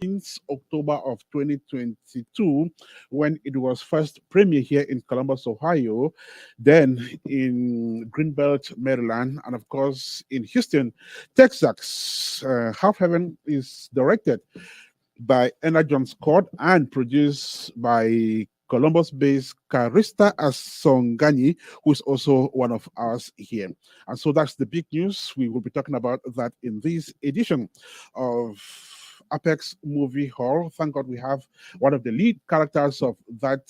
since October of 2022, when it was first premiered here in Columbus, Ohio, then in Greenbelt, Maryland, and of course in Houston, Texas. Half Heaven is directed by Enna John Scott and produced by Columbus-based Karista Asongani, who is also one of us here. And so that's the big news. We will be talking about that in this edition of Apex Movie Hall. Thank God we have one of the lead characters of that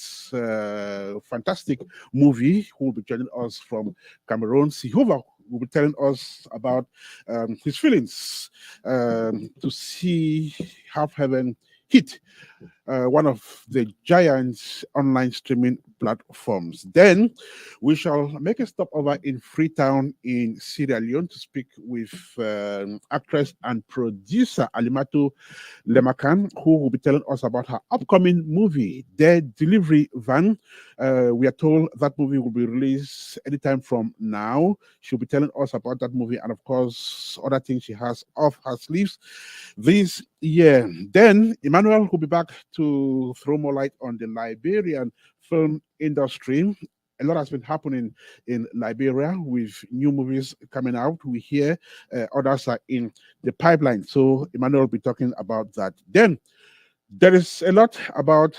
fantastic movie who will be joining us from Cameroon. Sihova will be telling us about his feelings to see Half Heaven hit one of the giant online streaming platforms. Then we shall make a stopover in Freetown in Sierra Leone to speak with actress and producer Alimatu Lemakan, who will be telling us about her upcoming movie, Their Delivery Van. We are told that movie will be released anytime from now. She'll be telling us about that movie and, of course, other things she has off her sleeves this year. Then Emmanuel will be back to throw more light on the Liberian film industry. A lot has been happening in Liberia with new movies coming out. We hear others are in the pipeline. So Emmanuel will be talking about that. Then there is a lot about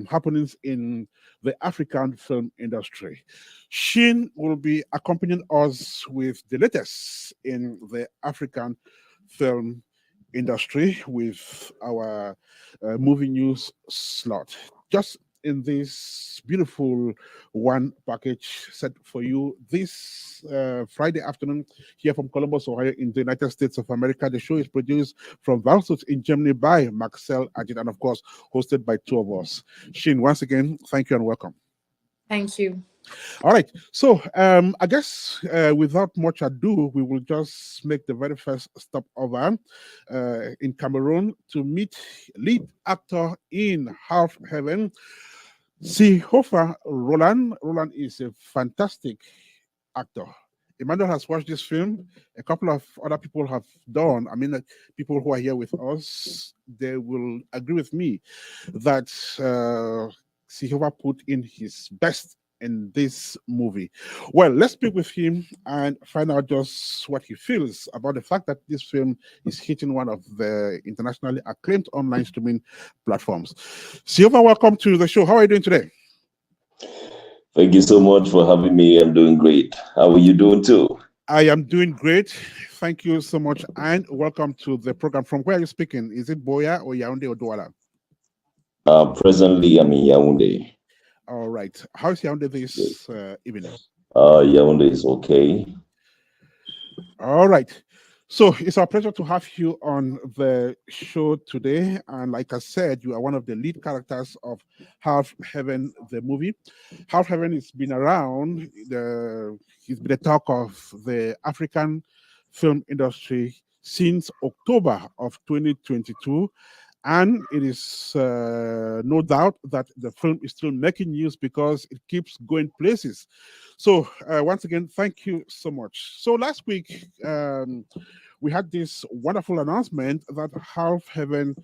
happenings in the African film industry. Shin will be accompanying us with the latest in the African film industry with our movie news slot. Just in this beautiful one package set for you this Friday afternoon here from Columbus, Ohio, in the United States of America. The show is produced from Valsuit in Germany by Marcel Ajit and, of course, hosted by two of us. Shin, once again, thank you and welcome. Thank you. All right. So I guess without much ado, we will just make the very first stop over in Cameroon to meet lead actor in Half Heaven, Seehofer Roland. Roland is a fantastic actor. Emmanuel has watched this film. A couple of other people have done. I mean, people who are here with us, they will agree with me that Seehofer put in his best in this movie. Well, let's speak with him and find out just what he feels about the fact that this film is hitting one of the internationally acclaimed online streaming platforms. Silva, welcome to the show. How are you doing today? Thank you so much for having me. I'm doing great. How are you doing too? I am doing great. Thank you so much and welcome to the program. From where are you speaking? Is it Boya or Yaoundé or Douala? Presently, I'm in Yaoundé. All right. How's Yaoundé this evening? Yaoundé is okay. All right. So it's our pleasure to have you on the show today. And like I said, you are one of the lead characters of Half Heaven, the movie. Half Heaven has been around. He's been a talk of the African film industry since October of 2022. And it is no doubt that the film is still making news because it keeps going places. So once again, thank you so much. So last week, we had this wonderful announcement that Half Heaven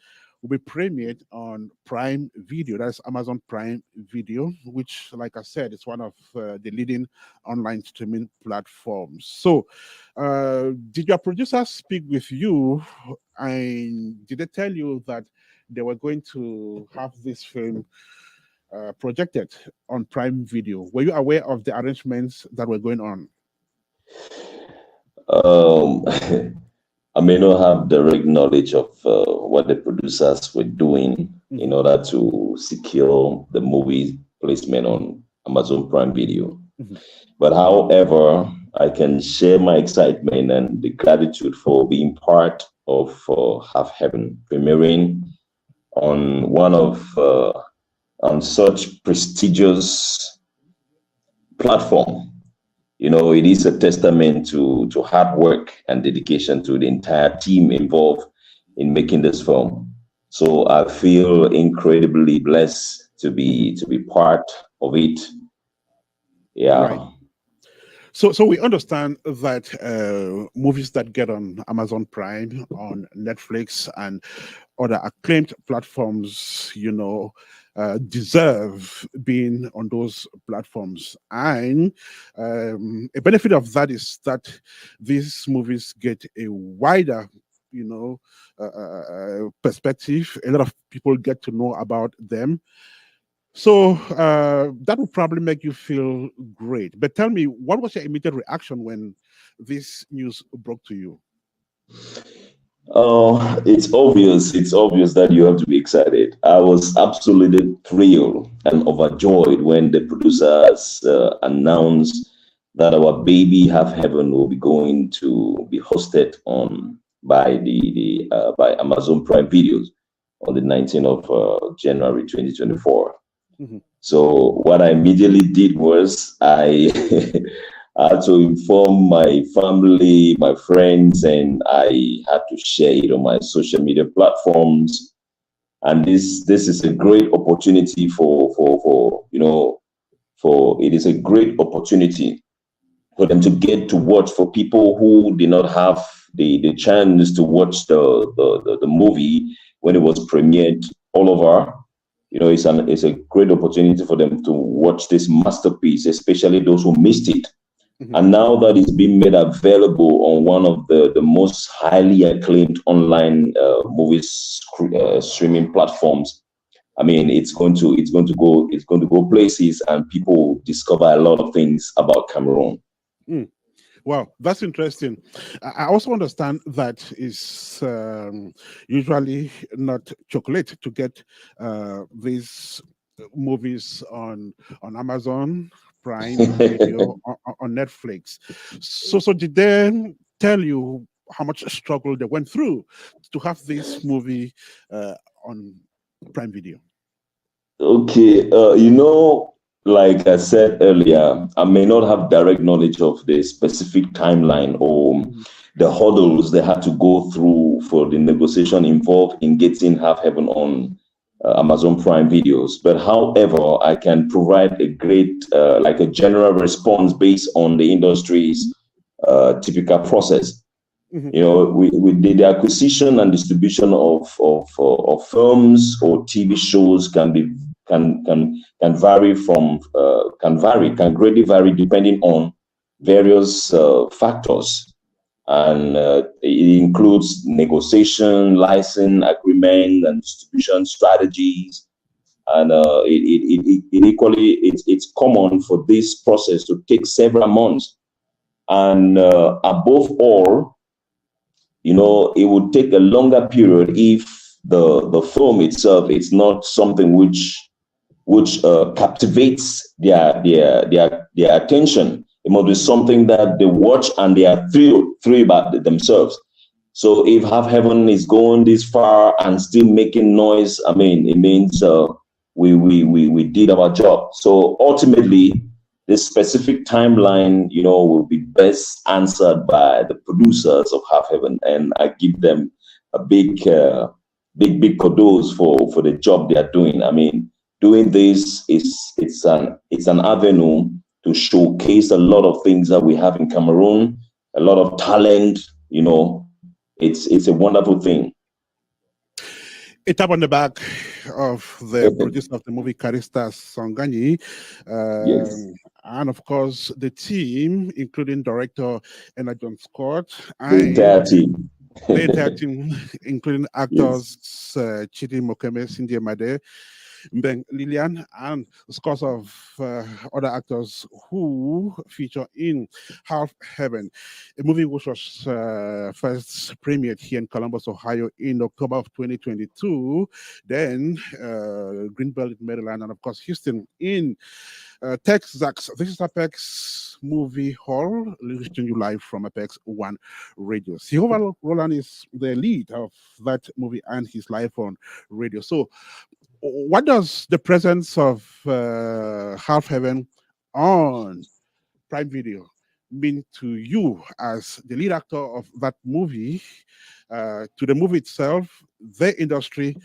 will be premiered on Prime Video. That's Amazon Prime Video, which, like I said, is one of the leading online streaming platforms. So did your producers speak with you and did they tell you that they were going to have this film projected on Prime Video? Were you aware of the arrangements that were going on? I may not have direct knowledge of what the producers were doing in order to secure the movie placement on Amazon Prime Video. But however, I can share my excitement and the gratitude for being part of Half Heaven premiering on on such prestigious platform. You know, it is a testament to hard work and dedication to the entire team involved in making this film. So I feel incredibly blessed to be part of it. Yeah. Right. So we understand that movies that get on Amazon Prime, on Netflix, and other acclaimed platforms, deserve being on those platforms. And a benefit of that is that these movies get a wider, perspective. A lot of people get to know about them. So that would probably make you feel great. But tell me, what was your immediate reaction when this news broke to you? Oh, it's obvious. It's obvious that you have to be excited. I was absolutely thrilled and overjoyed when the producers announced that our baby Half Heaven will be going to be hosted on by Amazon Prime Videos on the 19th of January 2024. Mm-hmm. So what I immediately did was I I had to inform my family, my friends, and I had to share it on my social media platforms. And this is a great opportunity for it is a great opportunity for them to get to watch, for people who did not have the chance to watch the movie when it was premiered all over. It's a great opportunity for them to watch this masterpiece, especially those who missed it. Mm-hmm. And now that it's been made available on one of the most highly acclaimed online streaming platforms, I mean, it's going to go places, and people discover a lot of things about Cameroon. Mm. Wow, that's interesting. I also understand that it's usually not chocolate to get these movies on Amazon Prime Video, on Netflix. So did they tell you how much struggle they went through to have this movie on Prime Video? Okay, like I said earlier, I may not have direct knowledge of the specific timeline or the hurdles they had to go through for the negotiation involved in getting Half Heaven on Amazon Prime Videos. But however, I can provide a great, like a general response based on the industry's typical process. Mm-hmm. We did the acquisition and distribution of films or TV shows can greatly vary depending on various factors, and it includes negotiation, license agreement, and distribution strategies. And it's common for this process to take several months, and above all, it would take a longer period if the film itself is not something which captivates their attention. It must be something that they watch and they are thrilled about themselves. So if Half Heaven is going this far and still making noise, I mean, it means we did our job. So ultimately, the specific timeline, will be best answered by the producers of Half Heaven, and I give them a big kudos for the job they are doing. I mean, doing this it's an avenue to showcase a lot of things that we have in Cameroon, a lot of talent. It's a wonderful thing. A tap on the back of the producer of the movie, Karista Songani. Yes. And of course, the team, including director Enna John Scott, The entire team. The entire team, including actors Chidi Mokeme, Cindy Made, Mbeng Lilian, and scores of other actors who feature in Half Heaven, a movie which was first premiered here in Columbus, Ohio in October of 2022, then Greenbelt, Maryland, and of course Houston in Texas. This is Apex Movie Hall, listening you live from Apex1Radio. Jehovah Roland is the lead of that movie and he's live on radio. So what does the presence of Half Heaven on Prime Video mean to you as the lead actor of that movie, to the movie itself, the industry,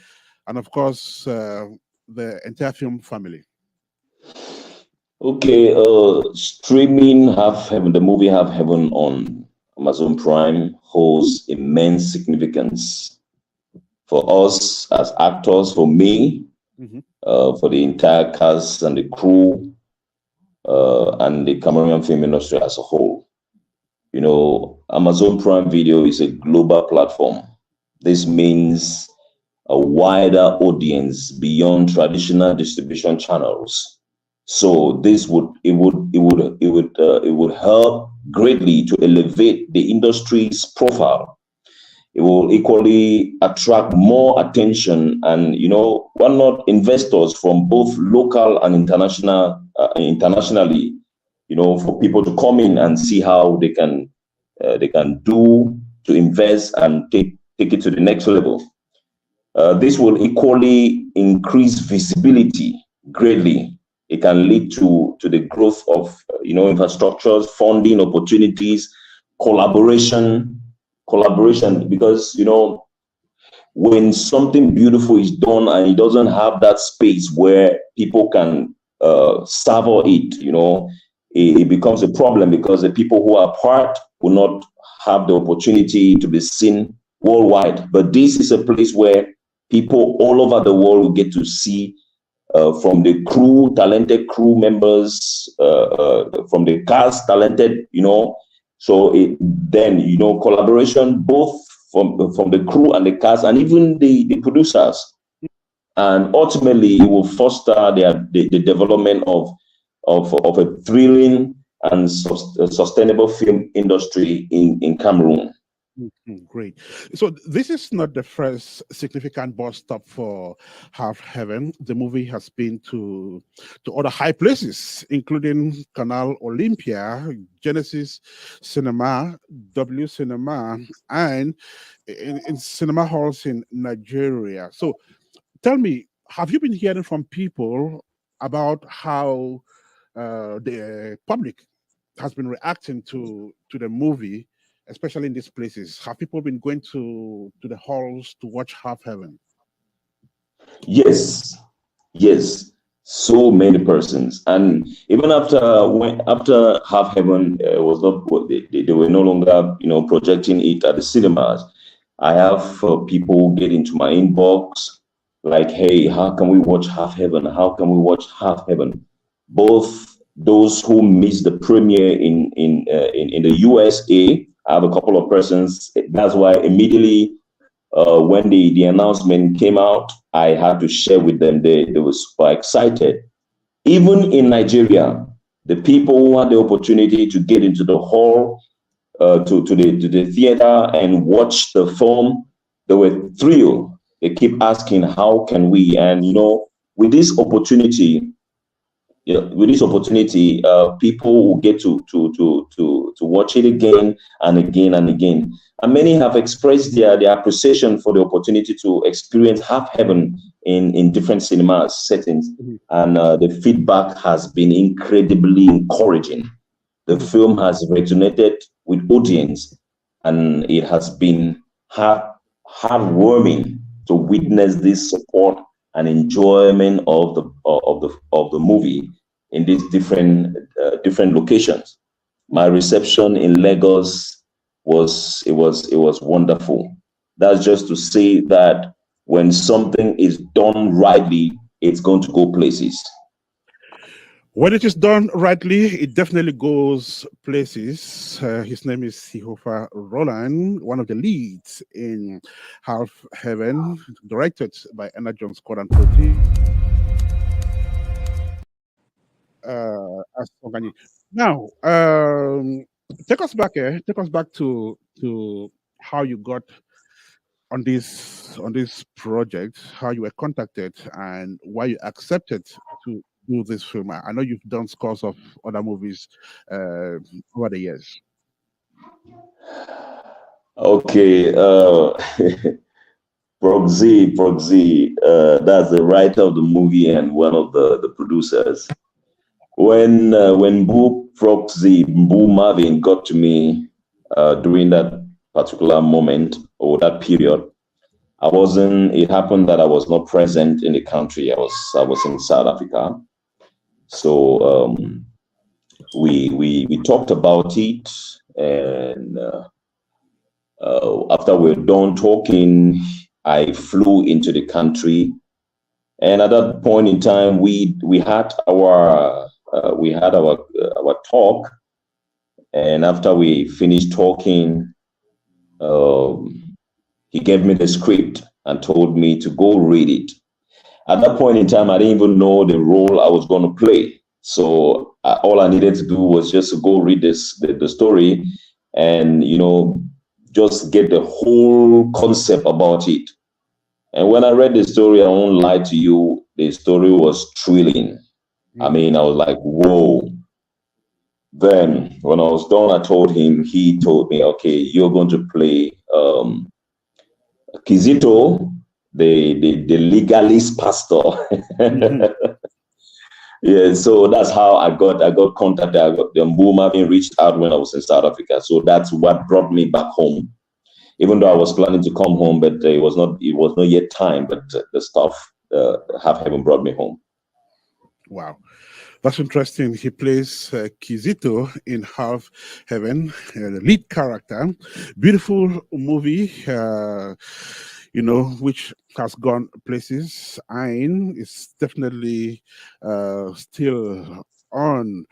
and of course the entire film family? Okay, streaming Half Heaven, the movie Half Heaven on Amazon Prime holds immense significance for us as actors, for me, for the entire cast and the crew, and the Cameroonian film industry as a whole. You know, Amazon Prime Video is a global platform. This means a wider audience beyond traditional distribution channels. So this would help greatly to elevate the industry's profile. It will equally attract more attention, and why not investors from both local and internationally, for people to come in and see how they can do to invest and take it to the next level. This will equally increase visibility greatly. It can lead to the growth of infrastructures, funding opportunities, collaboration, because when something beautiful is done and it doesn't have that space where people can savor it, it becomes a problem, because the people who are part will not have the opportunity to be seen worldwide. But this is a place where people all over the world will get to see, from the crew, talented crew members, from the cast, talented, so collaboration both from the crew and the cast, and even the producers, and ultimately it will foster the development of a thrilling and sustainable film industry in Cameroon. Great. So this is not the first significant bus stop for Half Heaven. The movie has been to other high places, including Canal Olympia, Genesis Cinema, W Cinema, and in cinema halls in Nigeria. So tell me, have you been hearing from people about how the public has been reacting to the movie, especially in these places? Have people been going to the halls to watch Half Heaven? Yes, so many persons, and even after Half Heaven was not, they were no longer projecting it at the cinemas. I have people get into my inbox like, hey, how can we watch Half Heaven? How can we watch Half Heaven? Both those who missed the premiere in the USA. I have a couple of persons. That's why immediately when the announcement came out, I had to share with them. They were super excited. Even in Nigeria, the people who had the opportunity to get into the hall, to the theater and watch the film, they were thrilled. They keep asking, how can we? And with this opportunity, people will get to watch it again and again and again. And many have expressed their appreciation for the opportunity to experience Half Heaven in different cinema settings. And the feedback has been incredibly encouraging. The film has resonated with audience, and it has been heartwarming to witness this support and enjoyment of the movie in these different locations. My reception in Lagos was wonderful. That's just to say that when something is done rightly, it's going to go places. When it is done rightly, it definitely goes places. His name is Sihofa Roland, one of the leads in Half Heaven, directed by Anna Jones Scott and produced as Ogani. Now, take us back to how you got on this project, how you were contacted, and why you accepted to do this film. I know you've done scores of other movies over the years. Okay, Proxy, that's the writer of the movie and one of the producers. When Boo Marvin got to me during that particular moment or that period, it happened that I was not present in the country. I was in South Africa. So we talked about it, and after we're done talking, I flew into the country, and at that point in time, we had our talk, and after we finished talking, he gave me the script and told me to go read it. At that point in time, I didn't even know the role I was going to play. So all I needed to do was just to go read the story, and just get the whole concept about it. And when I read the story, I won't lie to you, the story was thrilling. I mean, I was like, whoa. Then when I was done, I told him, he told me, okay, you're going to play Kizito, the legalist pastor. Yeah, so that's how I got contacted. I got the boom having reached out when I was in South Africa. So that's what brought me back home. Even though I was planning to come home, but it was not yet time. But the stuff Half Heaven brought me home. Wow, that's interesting. He plays Kizito in Half Heaven, the lead character. Beautiful movie, which has gone places. Ain is definitely still on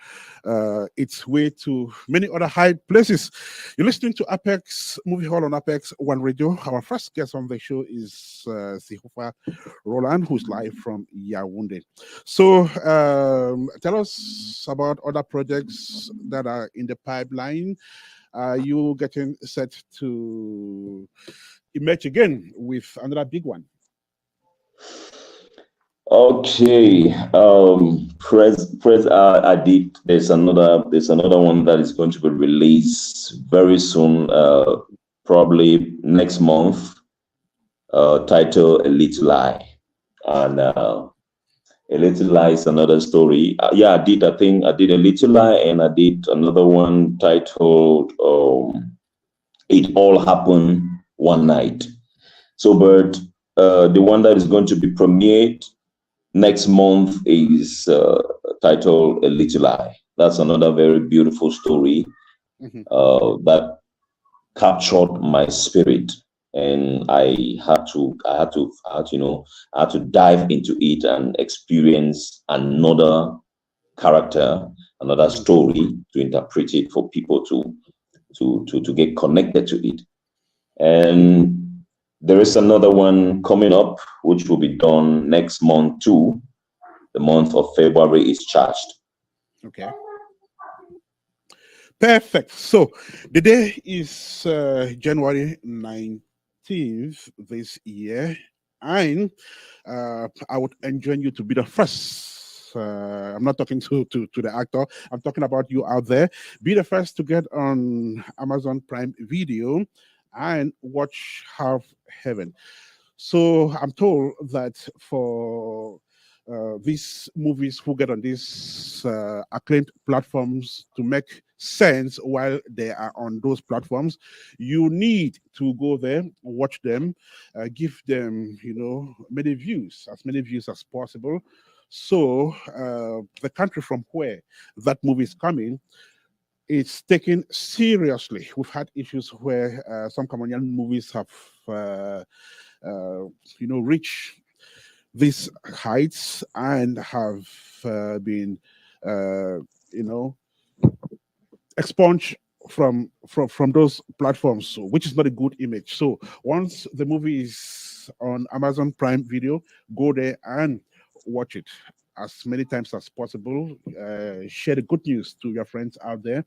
its way to many other high places. You're listening to Apex Movie Hall on Apex1Radio. Our first guest on the show is Sihofa Roland, who's live from Yaoundé. So tell us about other projects that are in the pipeline. Are you getting set to emerge again with another big one? Okay, I did. There's another one that is going to be released very soon, probably next month. Titled A Little Lie, and A Little Lie is another story. I did A Little Lie, and I did another one titled It All Happened One Night. So, but the one that is going to be premiered next month is titled A Little Lie. That's another very beautiful story that captured my spirit, and I had to dive into it and experience another character, another story to interpret it for people to get connected to it. And there is another one coming up, which will be done next month too. The month of February is charged. Okay. Perfect. So the day is January 19th this year, and I would enjoin you to be the first. I'm not talking to the actor. I'm talking about you out there. Be the first to get on Amazon Prime Video and watch Half Heaven. So I'm told that for these movies who get on these acclaimed platforms to make sense while they are on those platforms, you need to go there, watch them, give them, many views as possible. So the country from where that movie is coming, it's taken seriously. We've had issues where some Cameroonian movies have, reached these heights and have been, expunged from those platforms, which is not a good image. So once the movie is on Amazon Prime Video, go there and watch it as many times as possible. Share the good news to your friends out there.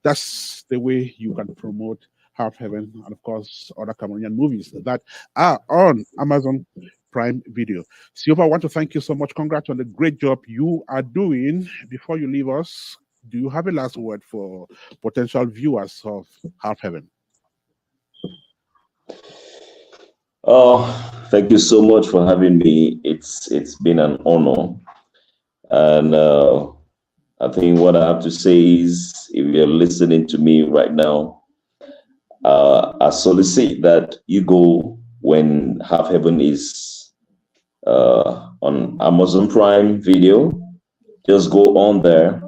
That's the way you can promote Half Heaven and, of course, other Cameroonian movies that are on Amazon Prime Video. Silva, I want to thank you so much. Congrats on the great job you are doing. Before you leave us, do you have a last word for potential viewers of Half Heaven? Oh, thank you so much for having me. It's been an honor. And I think what I have to say is, if you're listening to me right now, I solicit that you go when Half Heaven is on Amazon Prime Video. Just go on there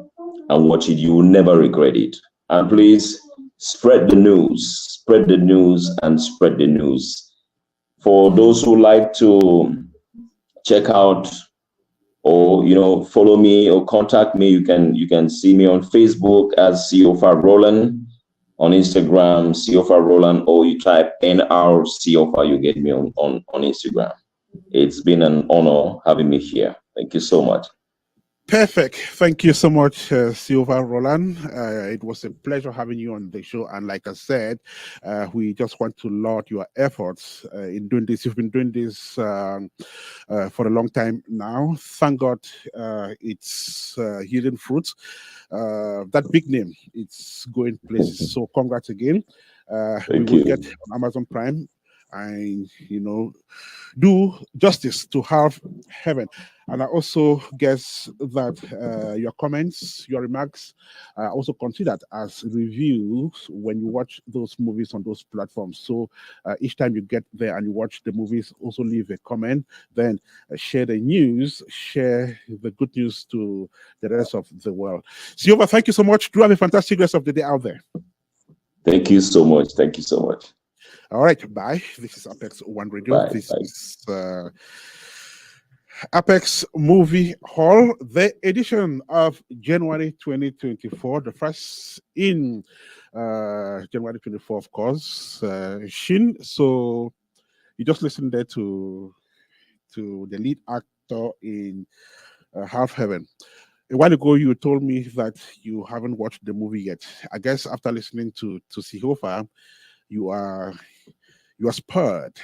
and watch it. You will never regret it. And please spread the news, and spread the news. For those who like to check out or follow me or contact me, you can see me on Facebook as COFA Roland, on Instagram COFA Roland, or you type NR COFA, you get me on Instagram. It's been an honor having me here. Thank you so much. Perfect. Thank you so much, Silva Roland. It was a pleasure having you on the show. And like I said, we just want to laud your efforts in doing this. You've been doing this for a long time now. Thank God it's yielding fruits. That big name, it's going places. So congrats again. We Thank will you. get on Amazon Prime and, do justice to Half Heaven. And I also guess that your comments, your remarks are also considered as reviews when you watch those movies on those platforms. So each time you get there and you watch the movies, also leave a comment, then share the news, share the good news to the rest of the world. Silva, thank you so much. Do have a fantastic rest of the day out there. Thank you so much. Thank you so much. All right, bye. This is Apex1Radio. This is Apex Movie Hall, the edition of January 2024, the first in January 24, of course. Shin. So you just listened there to the lead actor in Half Heaven. A while ago, you told me that you haven't watched the movie yet. I guess after listening to Sihofa, you are spurred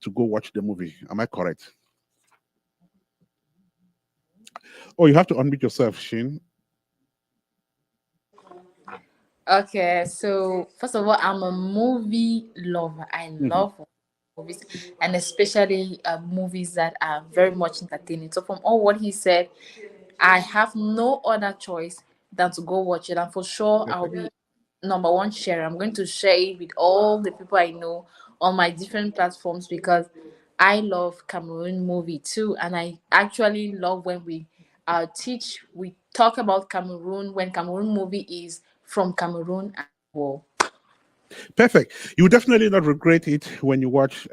to go watch the movie. Am I correct? Oh, you have to unmute yourself, Shin. Okay, so first of all, I'm a movie lover. I love movies, and especially movies that are very much entertaining. So, from all what he said, I have no other choice than to go watch it, and for sure, I'll be number one share. I'm going to share it with all the people I know on my different platforms because I love Cameroon movie too, and I actually love when we talk about Cameroon when Cameroon movie is from Cameroon and well. Perfect. You will definitely not regret it when you watch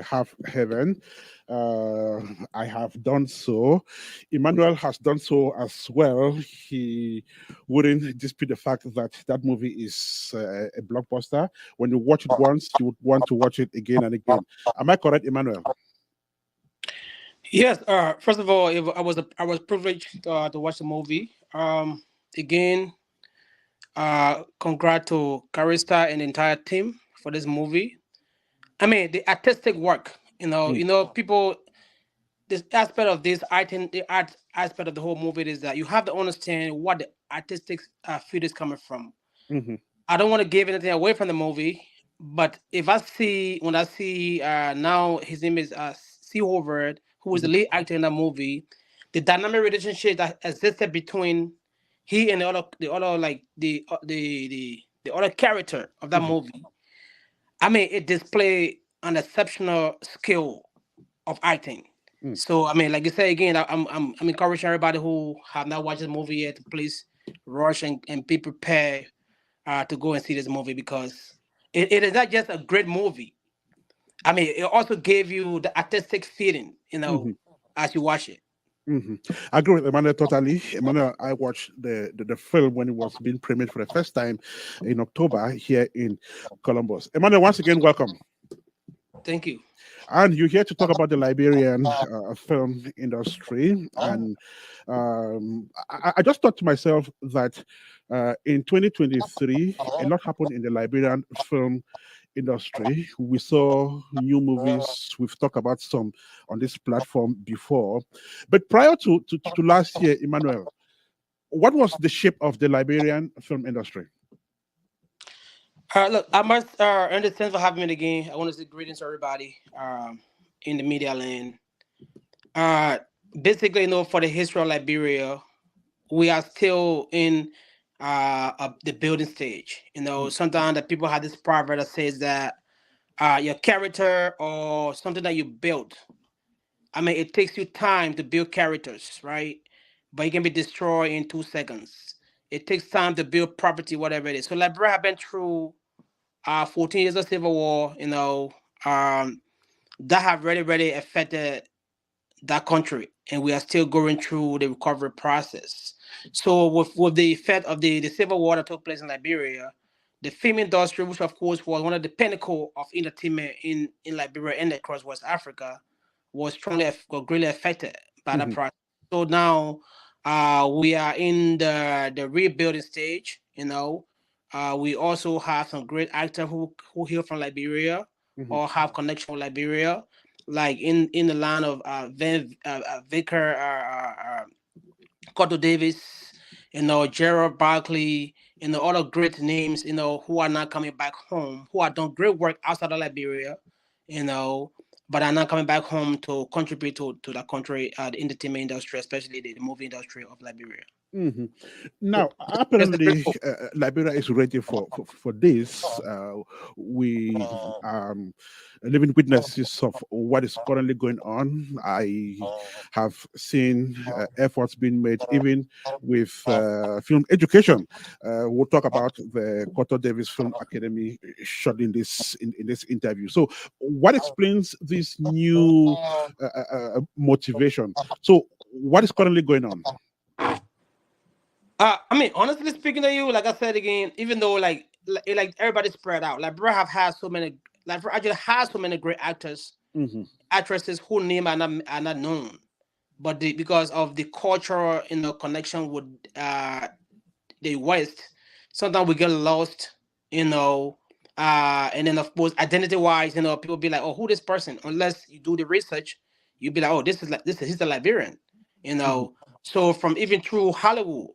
Half Heaven. I have done so. Emmanuel has done so as well. He wouldn't dispute the fact that that movie is a blockbuster. When you watch it once, you would want to watch it again and again. Am I correct, Emmanuel? Yes. First of all, I was privileged to watch the movie. Again, congrats to Carista and the entire team for this movie. I mean, the artistic work. People. This aspect of this, I think, the art aspect of the whole movie is that you have to understand what the artistic field is coming from. Mm-hmm. I don't want to give anything away from the movie, but when I see now his name is C. Howard, who is the lead actor in that movie, the dynamic relationship that existed between he and the other like the other character of that movie. I mean, it displayed an exceptional skill of acting. So I mean, like you say again, I'm encouraging everybody who have not watched the movie yet to please rush and be prepared to go and see this movie because it is not just a great movie. I mean, it also gave you the artistic feeling, as you watch it. Mm-hmm. I agree with Emmanuel totally. Emmanuel, I watched the film when it was being premiered for the first time in October here in Columbus. Emmanuel, once again, welcome. Thank you. And you're here to talk about the Liberian film industry. And I just thought to myself that in 2023, a lot happened in the Liberian film industry. We saw new movies. We've talked about some on this platform before. But prior to last year, Emmanuel, what was the shape of the Liberian film industry? Look, I must understand for having me again. I want to say greetings to everybody in the media land. Uh, Basically, for the history of Liberia, we are still in the building stage. Sometimes that people have this proverb that says that your character or something that you built. I mean, it takes you time to build characters, right? But it can be destroyed in 2 seconds. It takes time to build property, whatever it is. So Liberia have been through 14 years of civil war. that have really affected that country, and we are still going through the recovery process. So with the effect of the civil war that took place in Liberia, the film industry, which of course was one of the pinnacle of entertainment in Liberia and across West Africa, was greatly affected by that Mhm. process. So now we are in the rebuilding stage. We also have some great actors who hail from Liberia Mhm. or have connection with Liberia, like in the line of Vicar, Cotto Davis, Gerald Barkley, other great names, who are not coming back home, who are done great work outside of Liberia, you know, but are not coming back home to contribute to the country, the entertainment industry, especially the movie industry of Liberia. Mhm. So Now, it's a great apparently, Liberia is ready for this. We living witnesses of what is currently going on. I have seen efforts being made, even with film education. We'll talk about the Cotto Davis Film Academy shortly in this interview. So, what explains this new motivation? So, what is currently going on? I mean, honestly speaking to you, like I said again, even though like everybody's spread out, like bro have had so many, like bro actually has so many great actors, Mhm. actresses whose name are not known, but because of the cultural connection with the West, sometimes we get lost, you know, and then of course identity wise, people be like, oh, who this person? Unless you do the research, you be like, oh, he's a Liberian, you Mhm. know. So from even through Hollywood,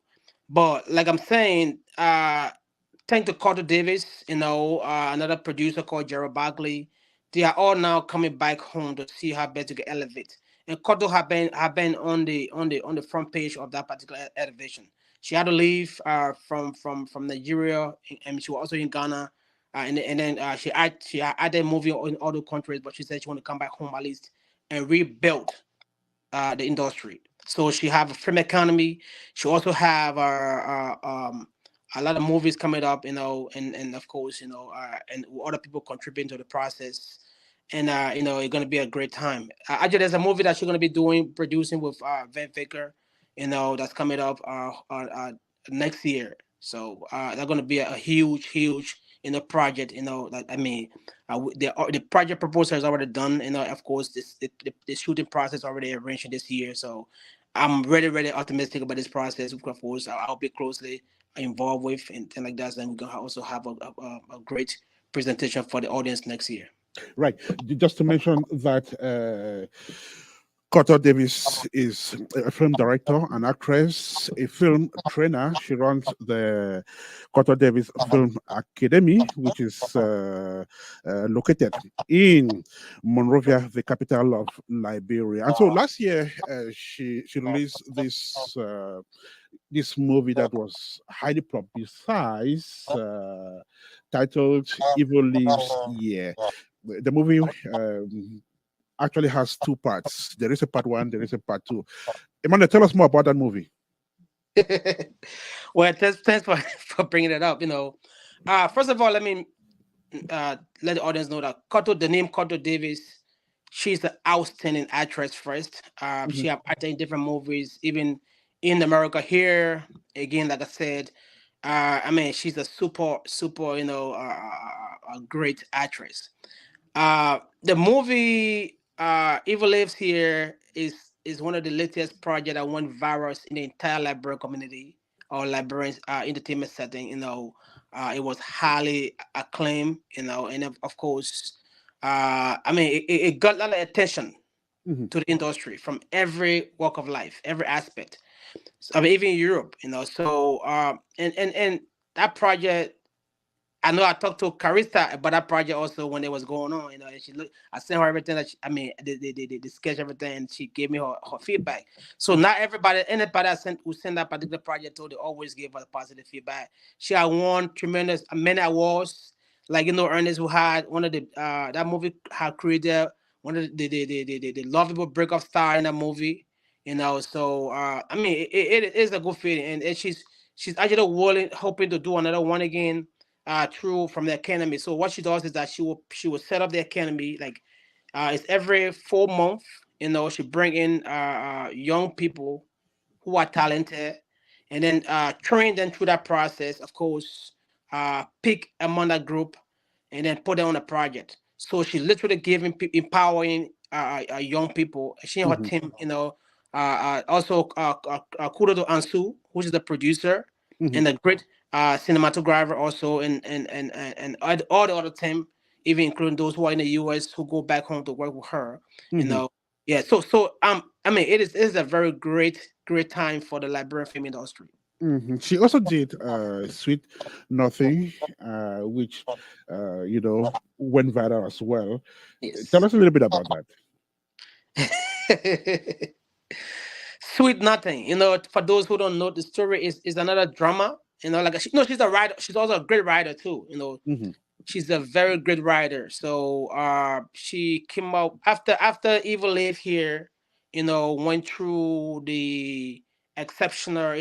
but like I'm saying, thank to Carter Davis, another producer called Gerald Bagley. They are all now coming back home to see how better to get elevate. And Carter have been on the front page of that particular elevation. She had to leave from Nigeria, and she was also in Ghana. And then she added movie in other countries, but she said she want to come back home at least and rebuild the industry. So she have a film economy. She also have a lot of movies coming up, and of course, and other people contributing to the process. And it's gonna be a great time. Actually, there's a movie that she's gonna be producing with Van Vicker, that's coming up next year. So that's gonna be a huge project. That I mean, the project proposal is already done. Of course, the shooting process already arranged this year. So I'm really optimistic about this process. Of course, I'll be closely involved with and things like that. And we're gonna also have a great presentation for the audience next year. Right. Just to mention that Carter Davis is a film director, an actress, a film trainer. She runs the Carter Davis Film Academy, which is located in Monrovia, the capital of Liberia. And so last year, she released this movie that was highly publicized, titled "Evil Lives Here." The movie actually has two parts. There is a part one, there is a part two. Emmanuel, tell us more about that movie. Well, thanks for bringing it up. First of all, let me let the audience know that the name Cotto Davis, she's an outstanding actress first. She Mhm. have acted in different movies, even in America here. Again, like I said, I mean, she's a super, a great actress. The movie Evil Lives Here is one of the latest project that went viral in the entire Liberian community or Liberian entertainment setting. It was highly acclaimed. And of course, I mean, it got a lot of attention Mhm. to the industry from every walk of life, every aspect. So, I mean, even Europe. So and that project, I know I talked to Carissa about that project also when it was going on, and she looked, I sent her everything I mean, the sketch, everything, and she gave me her feedback. So not anybody who sent that particular project told, they always gave us positive feedback. She had won tremendous many awards, like, Ernest, who had one of the, that movie had created one of the lovable breakup star in that movie, so, I mean, it is a good feeling, and she's actually hoping to do another one again through from the academy. So what she does is that she will set up the academy, like It's every 4 months. She bring in young people who are talented, and then train them through that process. Of course, pick among that group, and then put them on a project. So she's literally giving, empowering young people. She and her Mhm. team, also kudos to Ansu, which is the producer Mhm. and the great cinematographer, also, and all the other team, even including those who are in the U.S. who go back home to work with her. You Mhm. know, yeah. I mean, it is a very great time for the Liberian film industry. Mhm. She also did Sweet Nothing, which went viral as well. Tell Yes. us a little bit about that. Sweet Nothing. For those who don't know, the story is another drama. Like she's a writer. She's also a great writer too. Mhm. She's a very great writer. So she came out after Evil Live here. Went through the exceptional,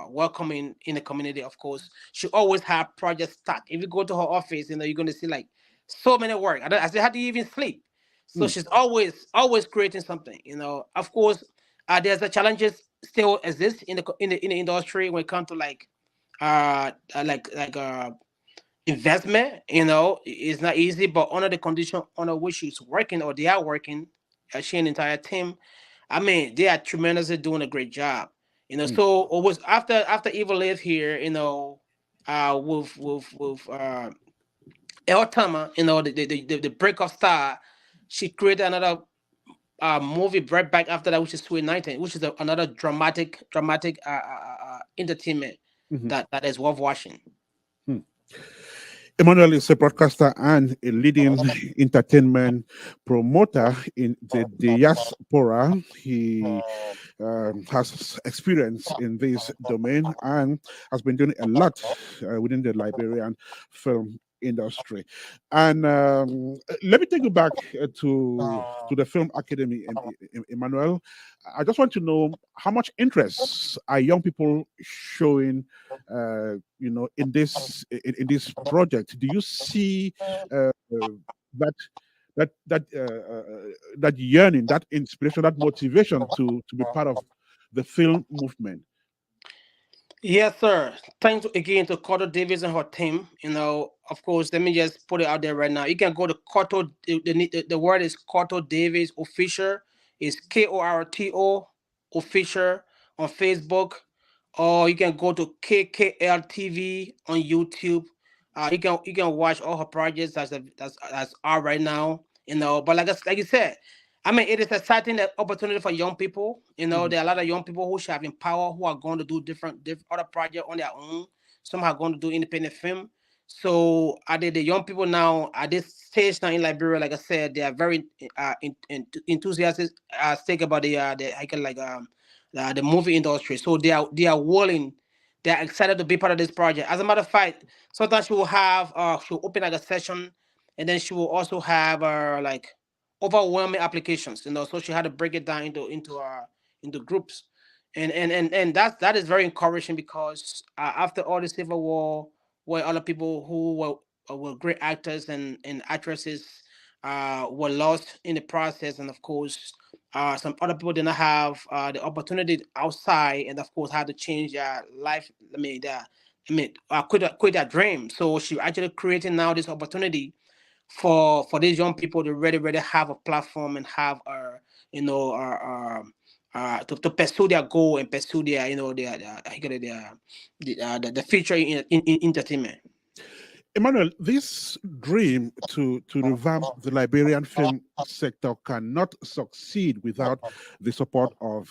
welcoming in the community. Of course, she always had projects start. If you go to her office, you're gonna see like so many work. I said, how do you even sleep? So Mm. she's always creating something. Of course, there's the challenges still exist in the industry when it comes to like investment. It's not easy, but under the condition under which she's working, or they are working, she and the entire team, I mean, they are tremendously doing a great job. Mm. So it was after Evil Live here, with El Tama, the break of star, she created another movie right back after that, which is Sweet 19, which is another dramatic entertainment Mhm. that is worth watching. Mm. Emmanuel is a broadcaster and a leading entertainment promoter in the diaspora. He has experience in this domain and has been doing a lot within the Liberian film industry. And let me take you back to the Film Academy, Emmanuel. I just want to know how much interest are young people showing, in this project. Do you see that that yearning, that inspiration, that motivation to be part of the film movement? Yes, sir. Thanks again to Cotto Davis and her team. Of course, let me just put it out there right now. You can go to Cotto. The word is Cotto Davis Official. It's KORTO Official on Facebook, or you can go to KKL TV on YouTube. You can watch all her projects that's out right now. But like you said, I mean, it is exciting opportunity for young people. Mhm. There are a lot of young people who should have in power, who are going to do different other projects on their own. Some are going to do independent film. So the young people now at this stage now in Liberia, like I said, they are very enthusiastic, about the movie industry. So they are willing, they are excited to be part of this project. As a matter of fact, sometimes she'll open like a session, and then she will also have like overwhelming applications. So she had to break it down into groups, and that is very encouraging, because after all the Civil War, where other people who were great actors and actresses were lost in the process, and of course some other people did not have the opportunity outside, and of course had to change their life. Quit their dream. So she actually creating now this opportunity for these young people to really have a platform and have to pursue their goal and pursue their the future in entertainment. Emmanuel, this dream to revamp the Liberian film sector cannot succeed without the support of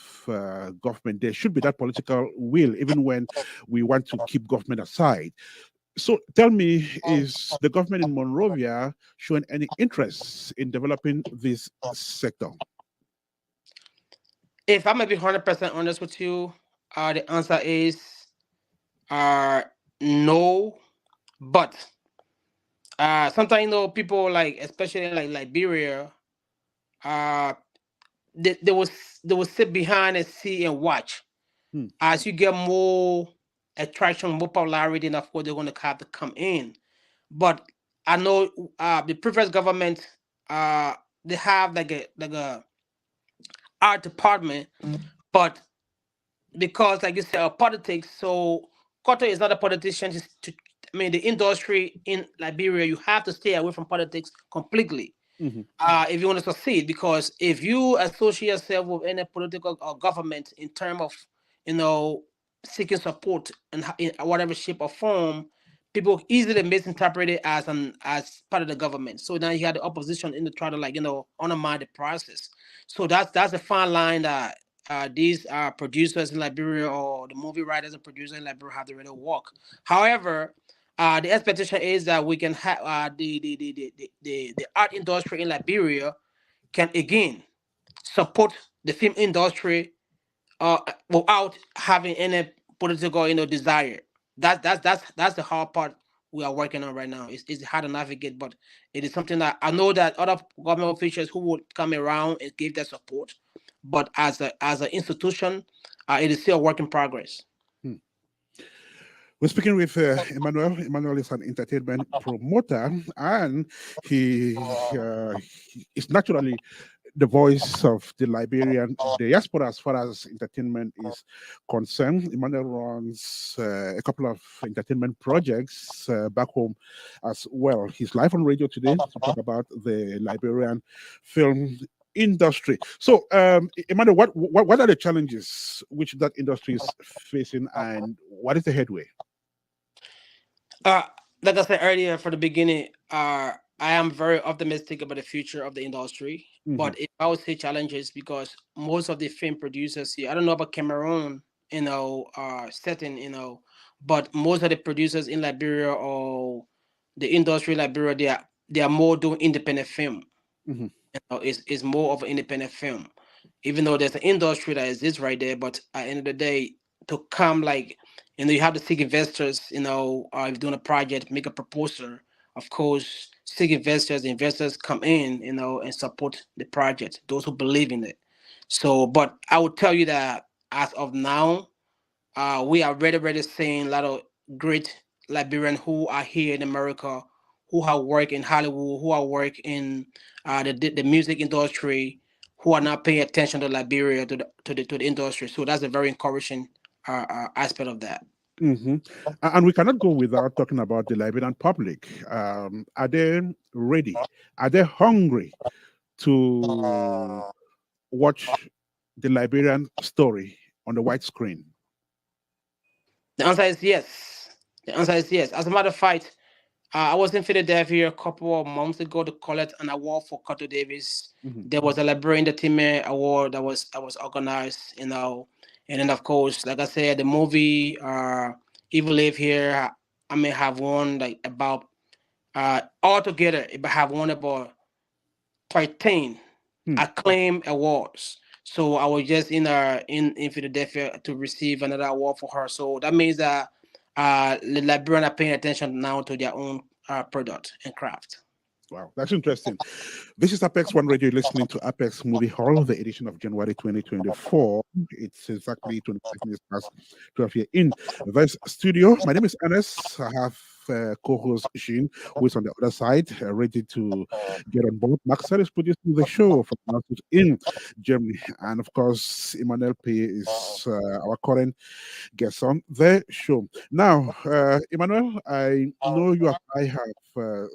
government. There should be that political will, even when we want to keep government aside. So tell me, is the government in Monrovia showing any interest in developing this sector? If I'm gonna be 100% honest with you, the answer is uh no, but sometimes people, like especially like Liberia, uh they will sit behind and see and watch. Hmm. As you get more attraction, more popularity, and of course they're going to have to come in. But I know the previous government uh they have like a art department, but because like you said, politics. So Koto is not a politician. I mean, the industry in Liberia, you have to stay away from politics completely Mhm. if you want to succeed. Because if you associate yourself with any political or government in terms of, you know, seeking support in whatever shape or form, people easily misinterpret it as part of the government. So now you have the opposition in the try to, like, you know, undermine the process. So that's a fine line that these producers in Liberia, or the movie writers and producers in Liberia, have to really walk. However, the expectation is that we can have the art industry in Liberia can again support the film industry without having any political, you know, desire. That's the hard part we are working on right now. It's hard to navigate, but it is something that I know that other government officials who would come around and give their support. But as an institution, it is still a work in progress. Hmm. We're speaking with Emmanuel. Emmanuel is an entertainment promoter, and he is naturally the voice of the Liberian diaspora as far as entertainment is concerned. Emmanuel runs a couple of entertainment projects back home as well. He's live on radio today to talk about the Liberian film industry. So, Emmanuel, what are the challenges which that industry is facing, and what is the headway? Uh, like I said earlier, for the beginning, I am very optimistic about the future of the industry. Mhm. But if I would say challenges, because most of the film producers here, I don't know about Cameroon, you know, setting, you know, but most of the producers in Liberia, or the industry in Liberia, they are more doing independent film. Mhm. You know, it's more of an independent film, even though there's an industry that exists right there. But at the end of the day, to come, like, you know, you have to seek investors. You know, if you're doing a project, make a proposal. Of course, seek investors. The investors come in, you know, and support the project. Those who believe in it. So, but I would tell you that as of now, we are already seeing a lot of great Liberians who are here in America, who have worked in Hollywood, who are work in the music industry, who are not paying attention to Liberia, to the industry. So that's a very encouraging aspect of that. Hmm. And we cannot go without talking about the Liberian public. Are they ready? Are they hungry to watch the Liberian story on the white screen? The answer is yes. The answer is yes. As a matter of fact, I was in Philadelphia a couple of months ago to collect an award for Carter Davis. Mhm. There was a Liberian Entertainment Award that was organized, you know, and then of course, like I said, the movie Evil Live Here, I may have won like about altogether, it have won about 13 Hmm. acclaimed awards. So I was just in Philadelphia to receive another award for her. So that means that the Liberian are paying attention now to their own product and craft. Wow, that's interesting. This is Apex1Radio, listening to Apex Movie Hall, the edition of January 2024. It's exactly 25 minutes past 12 here in this studio. My name is Ernest. I have co-host Jean, who is on the other side, ready to get on board. Maxwell is producing the show from Frankfurt in Germany. And of course, Emmanuel P. is our current guest on the show. Now, Emmanuel, I know I have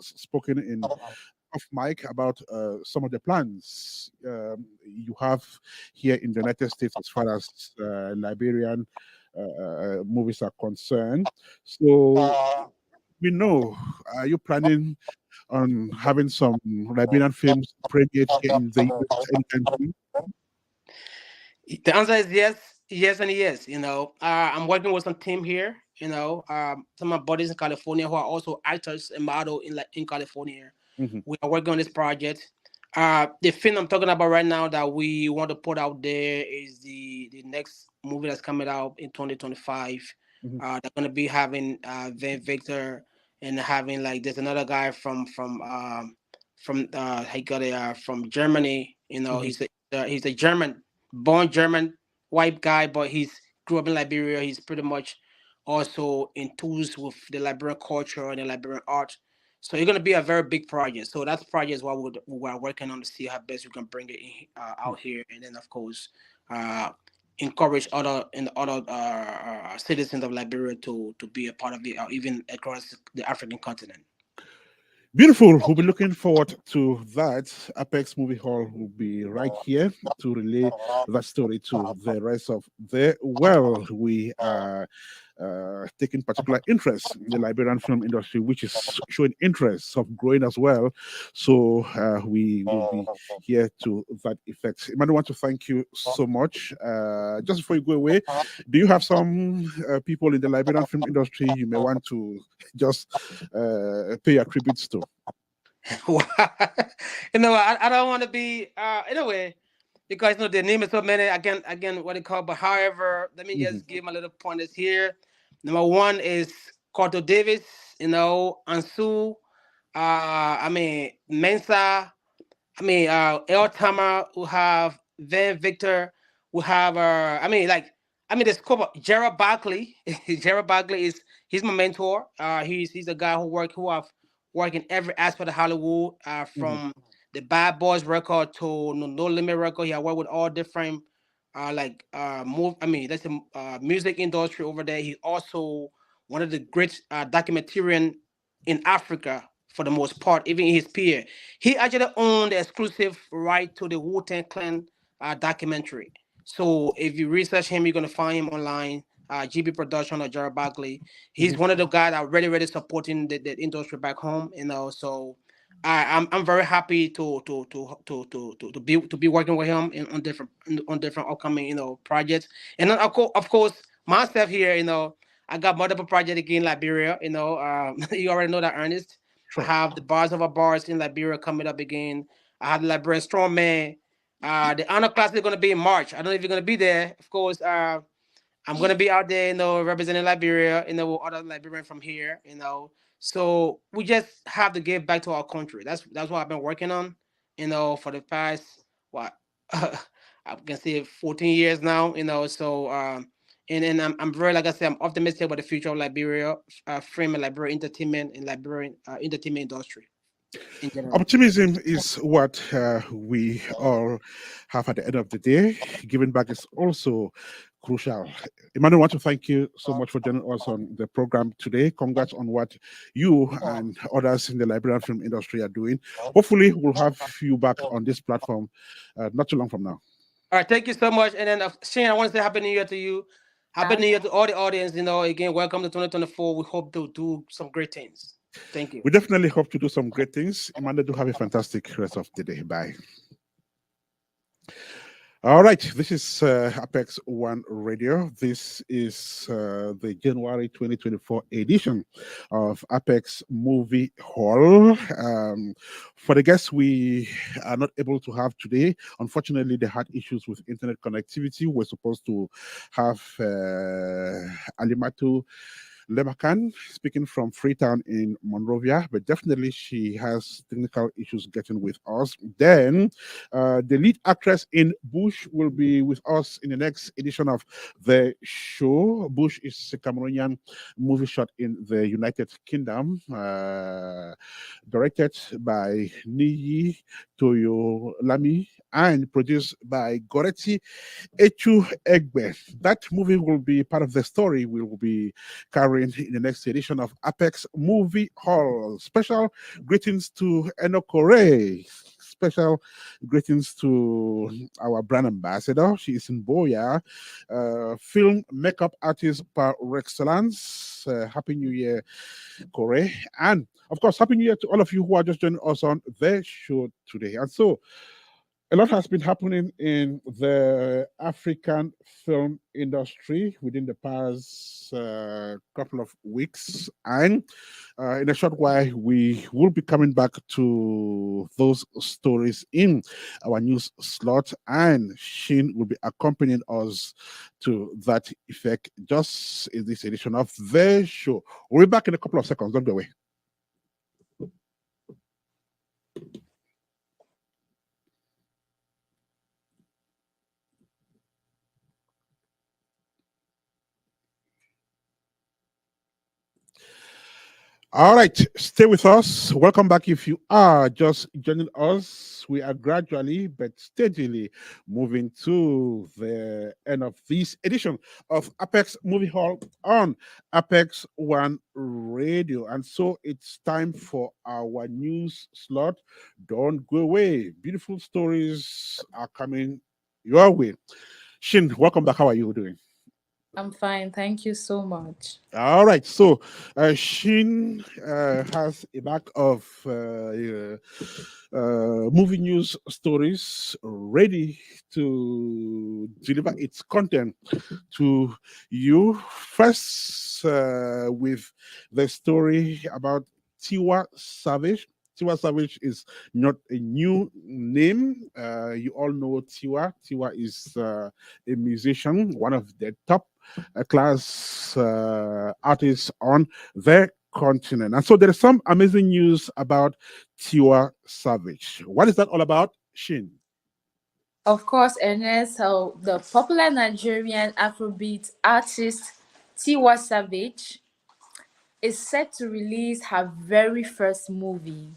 spoken in off mic about some of the plans you have here in the United States as far as Liberian movies are concerned. So we know, are you planning on having some Liberian films premiered here in the US anytime soon? The answer is yes, yes, and yes. You know, I'm working with some team here. You know, some of my buddies in California who are also actors and model in California. Mhm. We are working on this project. The film I'm talking about right now that we want to put out there is the next movie that's coming out in 2025. Mhm. They're gonna be having Van Victor, and having, like, there's another guy from he got a from Germany. You know, Mhm. he's a German, born German white guy, but he's grew up in Liberia. He's pretty much also enthused with the Liberian culture and the Liberian art. So it's gonna be a very big project. So that project is what we are working on to see how best we can bring it in, out here, and then of course, uh, encourage other citizens of Liberia to be a part of it, or even across the African continent. Beautiful. We'll be looking forward to that. Apex Movie Hall will be right here to relay that story to the rest of the world. We are taking particular interest in the Liberian film industry, which is showing interest of growing as well. So we will be here to that effect. Emmanuel, I want to thank you so much. Just before you go away, do you have some people in the Liberian film industry you may want to just pay your tributes to? I don't want to be anyway, because the name is so many. Again, what they call. But however, let me just give my little pointers here. Number one is Corto Davis. Ansu. Mensa. El Tama. We have Van Victor. We have the scope of Gerald Barkley. Gerald Barkley he's my mentor. He's a guy who have worked in every aspect of Hollywood, from the Bad Boys record to No Limit record. He worked with all different that's the music industry over there. He's also one of the great documentarian in Africa for the most part, even his peer. He actually owned the exclusive right to the Wu-Tang Clan documentary. So if you research him, you're gonna find him online. GB Production or Jared Barkley. He's one of the guys that are really supporting the industry back home. So I'm very happy to be working with him on different upcoming projects. And then of course myself here, I got multiple projects again in Liberia. You already know that, Ernest. Sure. I have the Bars of our Bars in Liberia coming up again. I have the Liberian Strongman. The honor class is going to be in March. I don't know if you're going to be there. Of course, I'm going to be out there, representing Liberia, with other Liberians from here, So we just have to give back to our country. That's what I've been working on, for the past, I can say 14 years now, So, and I'm very, like I said, I'm optimistic about the future of Liberia, frame and Liberia entertainment and Liberian entertainment industry. Optimism is what we all have at the end of the day. Giving back is also crucial. Emmanuel, I want to thank you so much for joining us on the program today. Congrats on what you and others in the Liberian film industry are doing. Hopefully, we'll have you back on this platform not too long from now. All right, thank you so much. And then, Shane, I want to say Happy New Year to you. Happy New Year to all the audience. Again, welcome to 2024. We hope to do some great things. Thank you. We definitely hope to do some great things. Emmanuel, do have a fantastic rest of the day. Bye. All right, this is Apex1Radio. This is the January 2024 edition of Apex Movie Hall. For the guests we are not able to have today, unfortunately, they had issues with internet connectivity. We're supposed to have Alimatu Lemakan speaking from Freetown in Monrovia, but definitely she has technical issues getting with us. Then the lead actress in Bush will be with us in the next edition of the show. Bush is a Cameroonian movie shot in the United Kingdom, directed by Niyi Toyolami and produced by Goretti Echu Egbe. That movie will be part of the story we will be carrying in the next edition of Apex Movie Hall. Special greetings to Enokore. Special greetings to our brand ambassador. She is in Boya, film makeup artist par excellence. Happy New Year, Kore. And of course, Happy New Year to all of you who are just joining us on the show today. And so, a lot has been happening in the African film industry within the past couple of weeks. And in a short while, we will be coming back to those stories in our news slot. And Sheen will be accompanying us to that effect just in this edition of the show. We'll be back in a couple of seconds. Don't go away. All right, stay with us. Welcome back. If you are just joining us, we are gradually but steadily moving to the end of this edition of Apex Movie Hall on Apex One Radio. And so it's time for our news slot. Don't go away. Beautiful stories are coming your way. Shin, welcome back. How are you doing? I'm fine. Thank you so much. All right, so Shin has a bag of movie news stories ready to deliver its content to you. First, with the story about Tiwa Savage. Tiwa Savage is not a new name. You all know Tiwa. Tiwa is a musician, one of the top class artists on the continent. And so there is some amazing news about Tiwa Savage. What is that all about, Shin? Of course, Ernest, so the popular Nigerian Afrobeat artist Tiwa Savage is set to release her very first movie.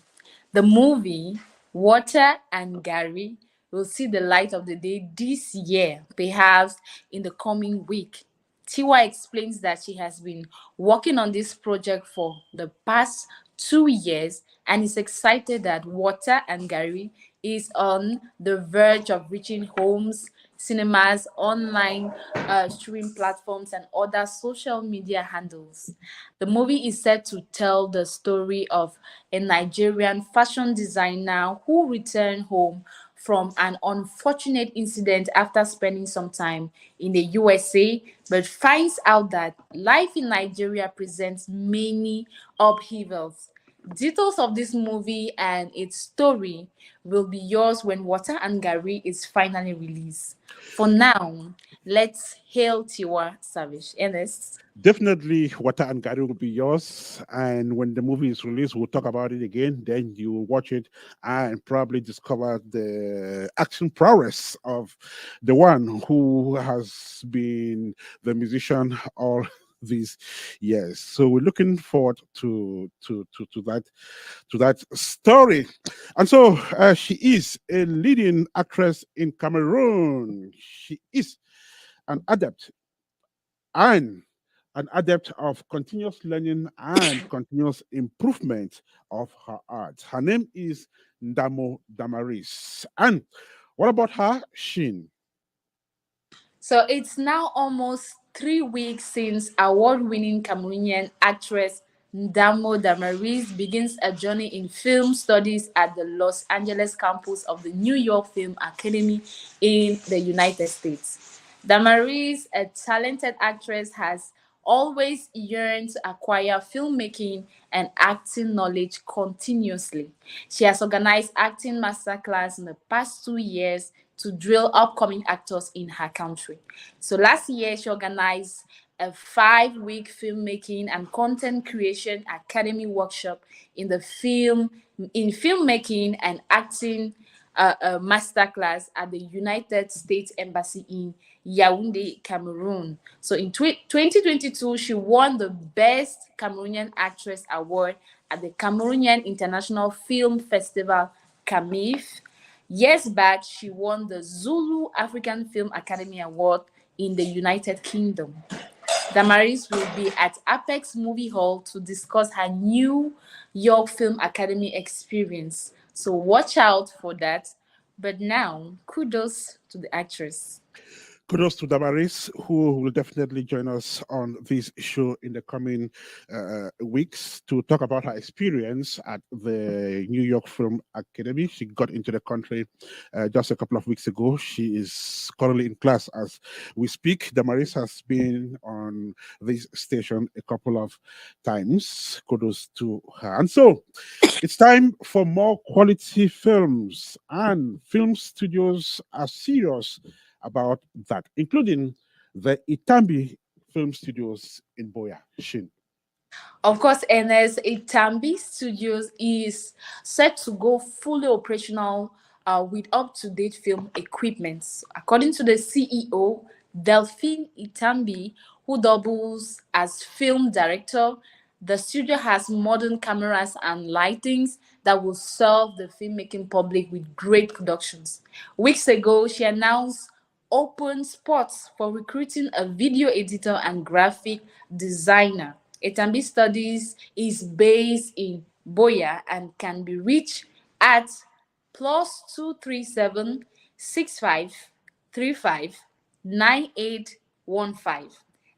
The movie, Water and Gary, will see the light of the day this year, perhaps in the coming week. Tiwa explains that she has been working on this project for the past 2 years and is excited that Water and Gary is on the verge of reaching homes, cinemas, online streaming platforms, and other social media handles. The movie is set to tell the story of a Nigerian fashion designer who returned home from an unfortunate incident after spending some time in the USA, but finds out that life in Nigeria presents many upheavals. Details of this movie and its story will be yours when Water and Gary is finally released. For now, let's hail Tiwa Savage. Ernest. Definitely, Water and Gary will be yours. And when the movie is released, we'll talk about it again. Then you will watch it and probably discover the action prowess of the one who has been the musician all these years. So we're looking forward to that story. And so she is a leading actress in Cameroon. She is an adept and an adept of continuous learning and continuous improvement of her art. Her name is Ndamo Damaris. And what about her? Shin. So it's now almost 3 weeks since award-winning Cameroonian actress Ndamo Damaris begins a journey in film studies at the Los Angeles campus of the New York Film Academy in the United States. Damaris, a talented actress, has always yearned to acquire filmmaking and acting knowledge continuously. She has organized acting masterclass in the past 2 years to drill upcoming actors in her country. So last year, she organized a 5-week filmmaking and content creation academy workshop in the filmmaking and acting masterclass at the United States Embassy in Yaoundé, Cameroon. So in 2022, she won the Best Cameroonian Actress Award at the Cameroonian International Film Festival, CAMIF. Years back, she won the Zulu African Film Academy Award in the United Kingdom. Damaris will be at Apex Movie Hall to discuss her New York Film Academy experience. So watch out for that. But now, kudos to the actress. Kudos to Damaris, who will definitely join us on this show in the coming weeks to talk about her experience at the New York Film Academy. She got into the country just a couple of weeks ago. She is currently in class as we speak. Damaris has been on this station a couple of times. Kudos to her. And so it's time for more quality films, and film studios are serious about that, including the Itambi Film Studios in Boya. Shin. Of course, Ernest, Itambi Studios is set to go fully operational with up-to-date film equipment. According to the CEO, Delphine Itambi, who doubles as film director, The studio has modern cameras and lightings that will serve the filmmaking public with great productions. Weeks ago, she announced open spots for recruiting a video editor and graphic designer. Etambi Studies is based in Boya and can be reached at +237 6535 9815.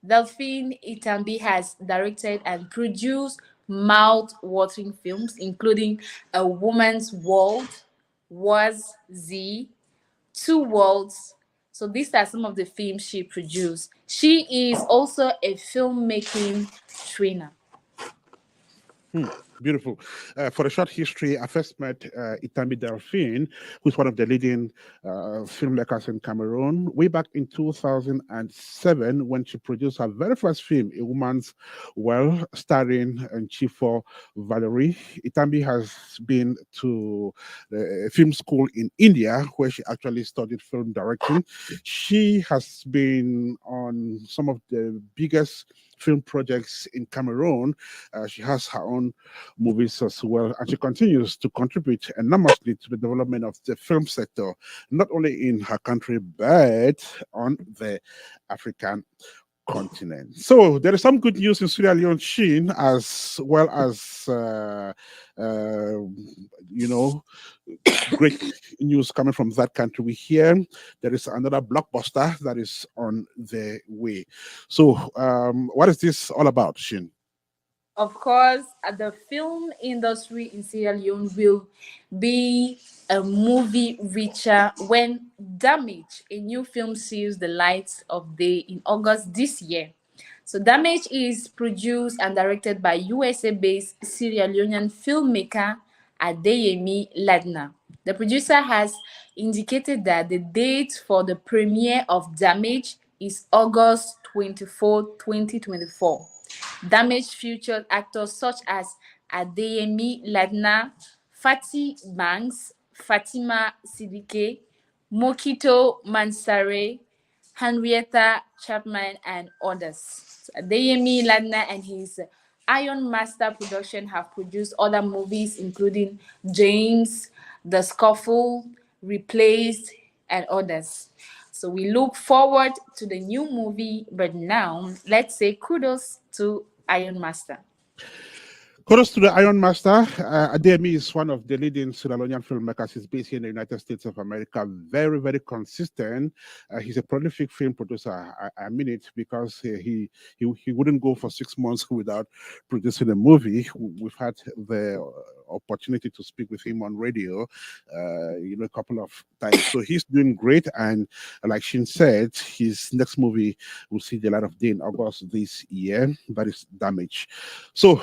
Delphine Itambi has directed and produced mouth-watering films, including A Woman's World, Was Z, Two Worlds. So these are some of the films she produced. She is also a filmmaking trainer. Beautiful. For a short history, I first met Itambi Delphine, who's one of the leading filmmakers in Cameroon, way back in 2007 when she produced her very first film, A Woman's Well, starring Chifo Valerie. Itambi has been to a film school in India where she actually studied film directing. She has been on some of the biggest film projects in Cameroon. She has her own movies as well, and she continues to contribute enormously to the development of the film sector, not only in her country but on the African continent. So there is some good news in Sierra Leone, Sheen, as well as you know, great news coming from that country. We hear there is another blockbuster that is on the way. So what is this all about, Sheen? Of course, the film industry in Sierra Leone will be a movie richer when Damage, a new film, sees the light of day in August this year. So Damage is produced and directed by USA-based Sierra Leonean filmmaker Adeyemi Ladna. The producer has indicated that the date for the premiere of Damage is August 24, 2024. Damage featured actors such as Adeyemi Ladna, Fatih Banks, Fatima Sidike, Mokito Mansare, Henrietta Chapman, and others. Adeyemi Ladna and his Iron Master production have produced other movies including James, The Scuffle, Replaced, and others. So we look forward to the new movie, but now let's say kudos to Iron Master. Kudos to the Iron Master. Adeyemi is one of the leading Sierra Leonean filmmakers. He's based here in the United States of America. Very, very consistent. He's a prolific film producer. I mean it, because he wouldn't go for 6 months without producing a movie. We've had the opportunity to speak with him on radio, a couple of times. So he's doing great. And like Shin said, his next movie will see the light of day in August this year. That is Damage. So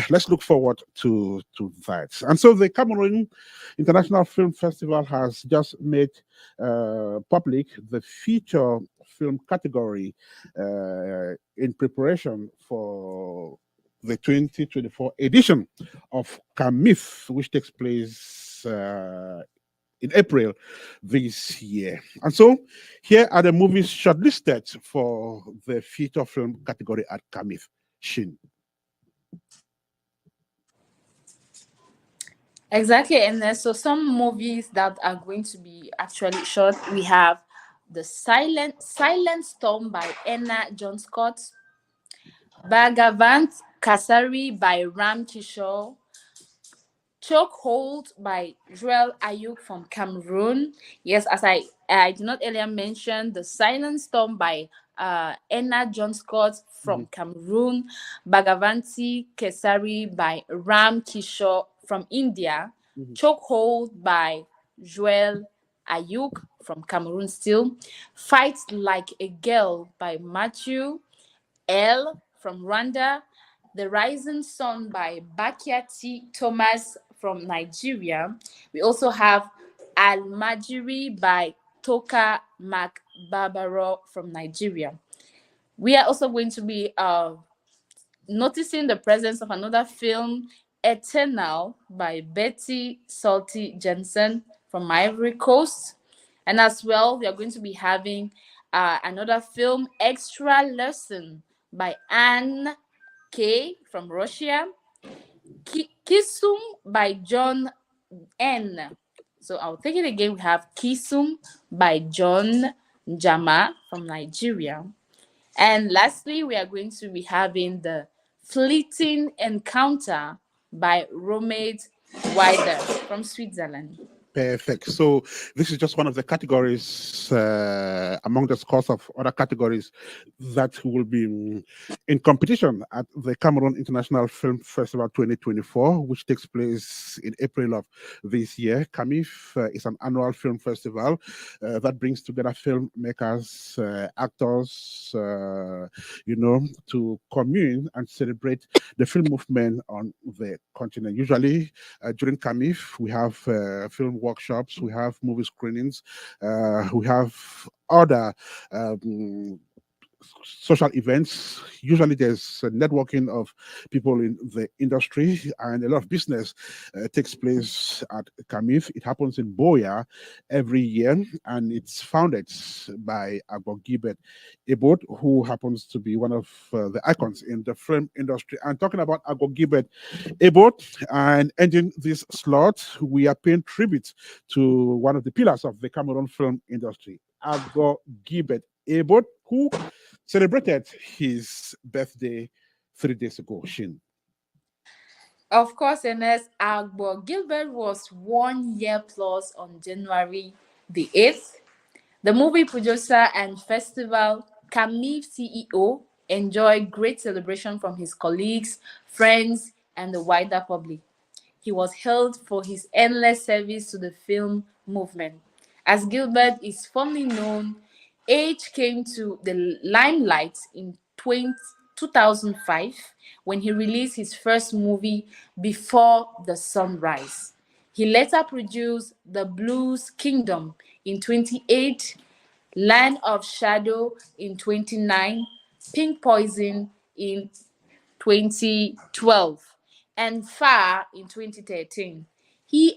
let's look forward to that. And so the Cameroon International Film Festival has just made public the feature film category in preparation for the 2024 edition of CAMIF, which takes place in April this year. And so here are the movies shortlisted for the feature film category at CAMIF. Shin. Exactly, and so some movies that are going to be actually shot. We have The Silent Storm by Enna John Scott, Bhagavant Kasari by Ram Kishore, Chokehold by Joel Ayuk from Cameroon. Yes, as I did not earlier mention, The Silent Storm by Enna John Scott from Cameroon, Bhagavanti Kesari by Ram Kishore from India, Chokehold by Joel Ayuk from Cameroon still, Fight Like a Girl by Matthew L from Rwanda, The Rising Sun by Bakiati Thomas from Nigeria. We also have Al-Majiri by Toka Barbaro from Nigeria. We are also going to be noticing the presence of another film, Eternal by Betty Salty Jensen from Ivory Coast. And as well, we are going to be having another film, Extra Lesson by Anne K from Russia. Kisum by John N. So I'll take it again. We have Kisum by John Jama from Nigeria. And lastly, we are going to be having the Fleeting Encounter by Romaid Wider from Switzerland. Perfect. So this is just one of the categories among the scores of other categories that will be in competition at the Cameroon International Film Festival 2024, which takes place in April of this year. CAMIF is an annual film festival that brings together filmmakers, actors, to commune and celebrate the film movement on the continent. Usually during CAMIF, we have film workshops, we have movie screenings, we have other social events. Usually there's a networking of people in the industry, and a lot of business takes place at CAMIF. It happens in Boya every year, and it's founded by Agbo Gilbert Ebot, who happens to be one of the icons in the film industry. And talking about Agbo Gilbert Ebot, and ending this slot, we are paying tribute to one of the pillars of the Cameroon film industry, Agbo Gilbert Ebot, who celebrated his birthday 3 days ago. Shin. Of course, Ernest, Agbo Gilbert was 1 year plus on January the 8th. The movie producer and festival CAMIF CEO enjoyed great celebration from his colleagues, friends, and the wider public. He was hailed for his endless service to the film movement. As Gilbert is fondly known, Age came to the limelight in 2005 when he released his first movie, Before the Sunrise. He later produced The Blues Kingdom in 28, Land of Shadow in 29, Pink Poison in 2012, and Far in 2013. He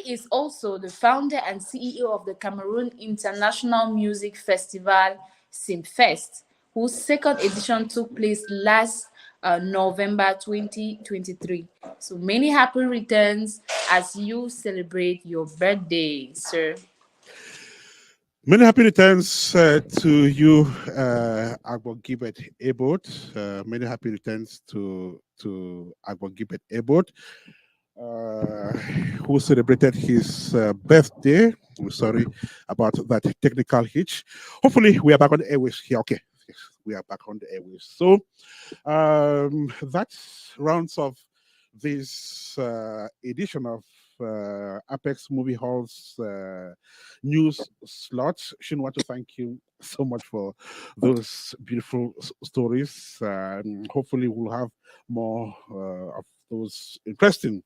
is also the founder and CEO of the Cameroon International Music Festival, Simfest, whose second edition took place last November 2023. So many happy returns as you celebrate your birthday, sir. Many happy returns to you, Agbo Gilbert Ebot. Many happy returns to Agbo Gilbert Ebot, who celebrated his birthday. We're sorry about that technical hitch. Hopefully, we are back on the airways here. Okay, yes, we are back on the airways. So that rounds off this edition of Apex Movie Hall's news slots. Shin, want to thank you so much for those beautiful stories. Hopefully, we'll have more of those interesting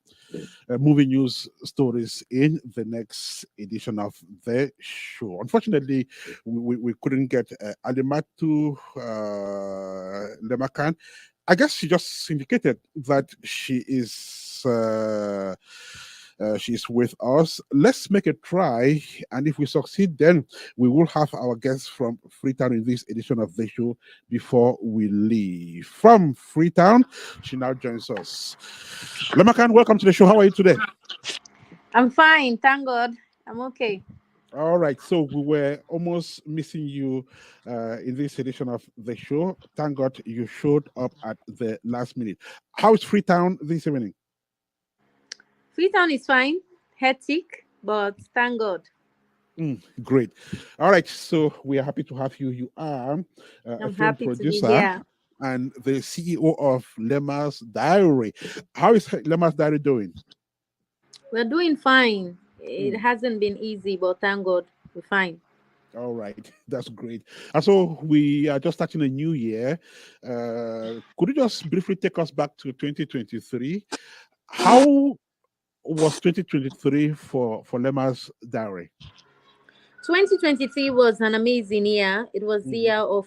movie news stories in the next edition of the show. Unfortunately, we couldn't get Alimatu Lemakan. I guess she just indicated that she is with us. Let's make a try, and if we succeed, then we will have our guests from Freetown in this edition of the show before we leave. From Freetown, she now joins us. Lemakan, welcome to the show. How are you today? I'm fine, thank God. I'm okay. All right, so we were almost missing you in this edition of the show. Thank God you showed up at the last minute. How is Freetown this evening? Freetown is fine, hectic, but thank God. Great. All right, so we are happy to have you. You are a film producer and the CEO of Lema's Diary. How is Lema's Diary doing? We're doing fine. It hasn't been easy, but thank God we're fine. All right, that's great. And so we are just starting a new year. Could you just briefly take us back to 2023? How was 2023 for Lema's Diary? 2023 was an amazing year. It was the year of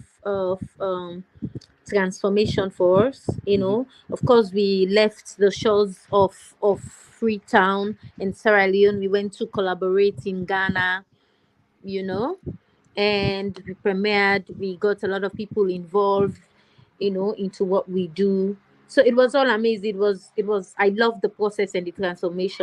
transformation for us. You know, of course, we left the shores of Freetown and Sierra Leone. We went to collaborate in Ghana, you know, and we premiered. We got a lot of people involved. into what we do. So it was all amazing. It was I loved the process and the transformation.